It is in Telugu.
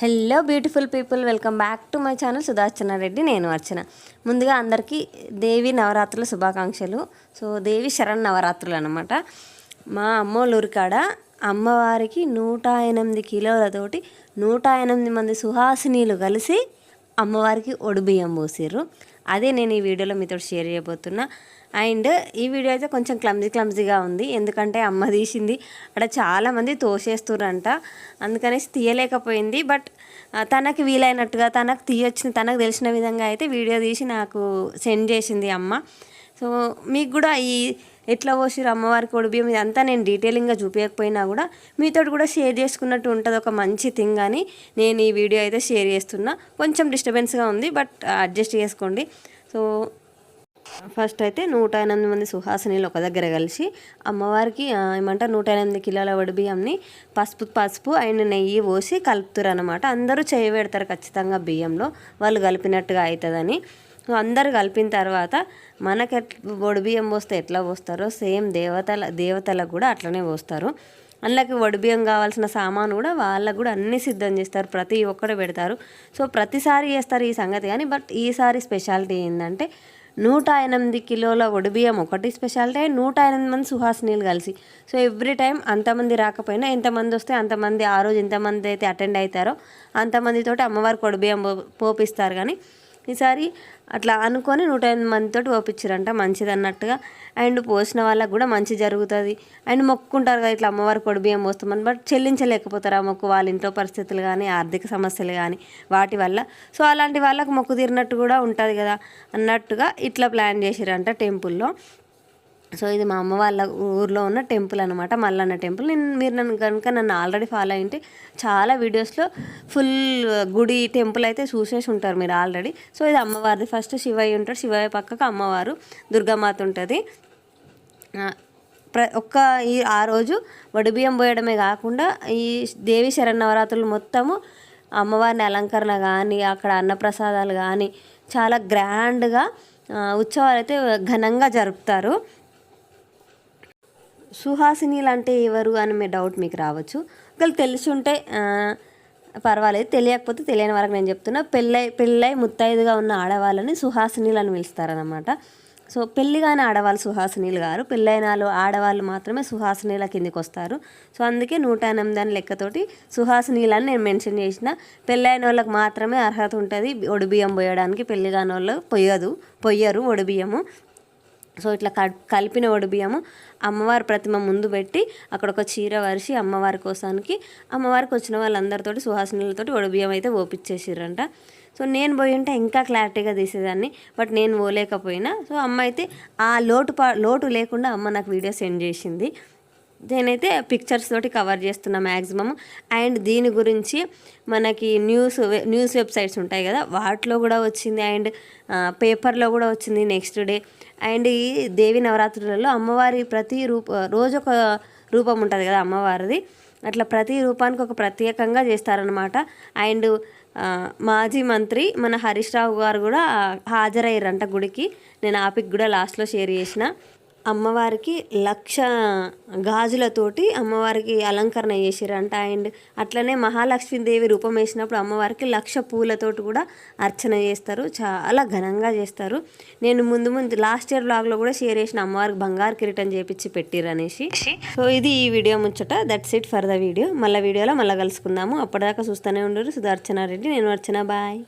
Hello beautiful people, welcome back to my channel Sudarshana Reddy. నేను అర్చన. ముందుగా అందరికీ దేవి నవరాత్రుల శుభాకాంక్షలు. సో దేవి శరణ్ నవరాత్రులు అనమాట. మా అమ్మోళ్ళూరి కాడ అమ్మవారికి 108 కిలోలతోటి 108 మంది సుహాసినీలు కలిసి అమ్మవారికి ఒడిబియ్యం పోసిర్రు. అదే నేను ఈ వీడియోలో మీతో షేర్ చేయబోతున్నా. అండ్ ఈ వీడియో అయితే కొంచెం క్లమ్జీగా ఉంది, ఎందుకంటే అమ్మ తీసింది అక్కడ చాలామంది తోసేస్తుర్రంట, అందుకనేసి తీయలేకపోయింది. బట్ తనకు వీలైనట్టుగా తనకు తీయొచ్చిన తనకు తెలిసిన విధంగా అయితే వీడియో తీసి నాకు సెండ్ చేసింది అమ్మ. సో మీకు కూడా ఈ ఎట్లా పోసిరు అమ్మవారికి ఒడిబియ్యం ఇదంతా నేను డీటెయిలింగ్గా చూపించకపోయినా కూడా మీతో కూడా షేర్ చేసుకున్నట్టు ఉంటుంది, ఒక మంచి థింగ్ అని నేను ఈ వీడియో అయితే షేర్ చేస్తున్నా. కొంచెం డిస్టర్బెన్స్గా ఉంది, బట్ అడ్జస్ట్ చేసుకోండి. సో ఫస్ట్ అయితే 108 మంది సుహాసినీలు ఒక దగ్గర కలిసి అమ్మవారికి ఏమంటారు 108 కిలోల వడిబియ్యంని పసుపు అండ్ నెయ్యి పోసి కలుపుతారు అనమాట. అందరూ చేయి పెడతారు ఖచ్చితంగా బియ్యంలో, వాళ్ళు కలిపినట్టుగా అవుతుందని. అందరు కలిపిన తర్వాత మనకి వడిబియ్యం పోస్తే ఎట్లా పోస్తారో సేమ్ దేవతలకు కూడా అట్లనే పోస్తారు. అందులోకి వడిబియ్యం కావాల్సిన సామాను కూడా వాళ్ళకు కూడా అన్నీ సిద్ధం చేస్తారు, ప్రతి ఒక్కరు పెడతారు. సో ప్రతిసారి చేస్తారు ఈ సంగతి, కానీ బట్ ఈసారి స్పెషాలిటీ ఏంటంటే 108 కిలోల ఒడిబియ్యం ఒకటి స్పెషాలిటీ, 108 మంది సుహాసినీలు కలిసి. సో ఎవ్రీ టైం అంతమంది రాకపోయినా ఎంతమంది వస్తే అంతమంది, ఆ రోజు ఎంతమంది అయితే అటెండ్ అవుతారో అంతమందితోటి అమ్మవారికి ఒడిబియ్యం పోపిస్తారు. కానీ ఈసారి అట్లా అనుకొని 108 మందితోటి పోపించారంట, మంచిది అన్నట్టుగా. అండ్ పోసిన వాళ్ళకు కూడా మంచి జరుగుతుంది. అండ్ మొక్కుంటారు కదా ఇట్లా అమ్మవారికి ఒడిబియ్యం పోస్తామని, బట్ చెల్లించలేకపోతారు ఆ మొక్కు, వాళ్ళ ఇంట్లో పరిస్థితులు కానీ ఆర్థిక సమస్యలు కానీ వాటి వల్ల. సో అలాంటి వాళ్ళకు మొక్కు తీరినట్టు కూడా ఉంటుంది కదా అన్నట్టుగా ఇట్లా ప్లాన్ చేసిరంట టెంపుల్లో. సో ఇది మా అమ్మ వాళ్ళ ఊర్లో ఉన్న టెంపుల్ అనమాట, మల్లన్న టెంపుల్. మీరు నన్ను ఆల్రెడీ ఫాలో అయింటే చాలా వీడియోస్లో ఫుల్ గుడి టెంపుల్ అయితే చూసేసి ఉంటారు మీరు ఆల్రెడీ. సో ఇది అమ్మవారిది. ఫస్ట్ శివయ్య ఉంటాడు, శివయ్య పక్కకు అమ్మవారు దుర్గామాత ఉంటుంది. ఆ రోజు వడిబియ్యం పోయడమే కాకుండా ఈ దేవి శరన్నవరాత్రులు మొత్తము అమ్మవారిని అలంకరణ కానీ అక్కడ అన్నప్రసాదాలు కానీ చాలా గ్రాండ్గా ఉత్సవాలు అయితే ఘనంగా జరుపుతారు. సుహాసినీలు అంటే ఎవరు అని మీ డౌట్ మీకు రావచ్చు. ఒకవేళ తెలిసి ఉంటే పర్వాలేదు, తెలియకపోతే తెలియని వరకు నేను చెప్తున్నా. పెళ్ళై ముత్తైదుగా ఉన్న ఆడవాళ్ళని సుహాసినీలు అని పిలుస్తారనమాట. సో పెళ్ళి కానీ ఆడవాళ్ళు సుహాసినీలు గారు, పెళ్ళైన ఆడవాళ్ళు మాత్రమే సుహాసినీల కిందికి వస్తారు. సో అందుకే 108 అని లెక్కతోటి సుహాసినీలు అని నేను మెన్షన్ చేసిన. పెళ్ళైన వాళ్ళకి మాత్రమే అర్హత ఉంటుంది ఒడిబియ్యం పోయడానికి, పెళ్ళి కాని వాళ్ళు పొయ్యరు ఒడిబియ్యము. సో ఇట్లా కలిపిన ఒడిబియ్యము అమ్మవారి ప్రతిమ ముందు పెట్టి అక్కడ ఒక చీర వరిసి అమ్మవారి కోసానికి అమ్మవారికి వచ్చిన వాళ్ళందరితోటి సుహాసినీలతోటి ఒడిబియ్యం అయితే ఓపిచ్చేసిర్రంట. సో నేను పోయి ఉంటే ఇంకా క్లారిటీగా తీసేదాన్ని, బట్ నేను పోలేకపోయినా. సో అమ్మ అయితే ఆ లోటు లేకుండా అమ్మ నాకు వీడియో సెండ్ చేసింది. నేనైతే పిక్చర్స్ తోటి కవర్ చేస్తున్నా మ్యాక్సిమమ్. అండ్ దీని గురించి మనకి న్యూస్ వెబ్సైట్స్ ఉంటాయి కదా, వాటిలో కూడా వచ్చింది, అండ్ పేపర్లో కూడా వచ్చింది నెక్స్ట్ డే. అండ్ ఈ దేవి నవరాత్రులలో అమ్మవారి రోజు ఒక రూపం ఉంటుంది కదా అమ్మవారిది, అట్లా ప్రతి రూపానికి ఒక ప్రత్యేకంగా చేస్తారనమాట. అండ్ మాజీ మంత్రి మన హరీష్ రావు గారు కూడా హాజరయ్యారంట గుడికి. నేను ఆ పిక్ కూడా లాస్ట్లో షేర్ చేసిన. అమ్మవారికి 1,00,000 గాజులతోటి అమ్మవారికి అలంకరణ చేసిరంట. అండ్ అట్లనే మహాలక్ష్మీదేవి రూపం వేసినప్పుడు అమ్మవారికి 1,00,000 పూలతోటి కూడా అర్చన చేస్తారు, చాలా ఘనంగా చేస్తారు. నేను ముందు లాస్ట్ ఇయర్ వ్లాగ్లో కూడా షేర్ చేసిన అమ్మవారికి బంగారు కిరీటం చేపించి పెట్టిరు అనేసి. సో ఇది ఈ వీడియో ముచ్చట. That's it for the video. మళ్ళీ వీడియోలో మళ్ళీ కలుసుకుందాము. అప్పటిదాకా చూస్తూనే ఉండరు సుదర్శన రెడ్డి. నేను అర్చన. బాయ్.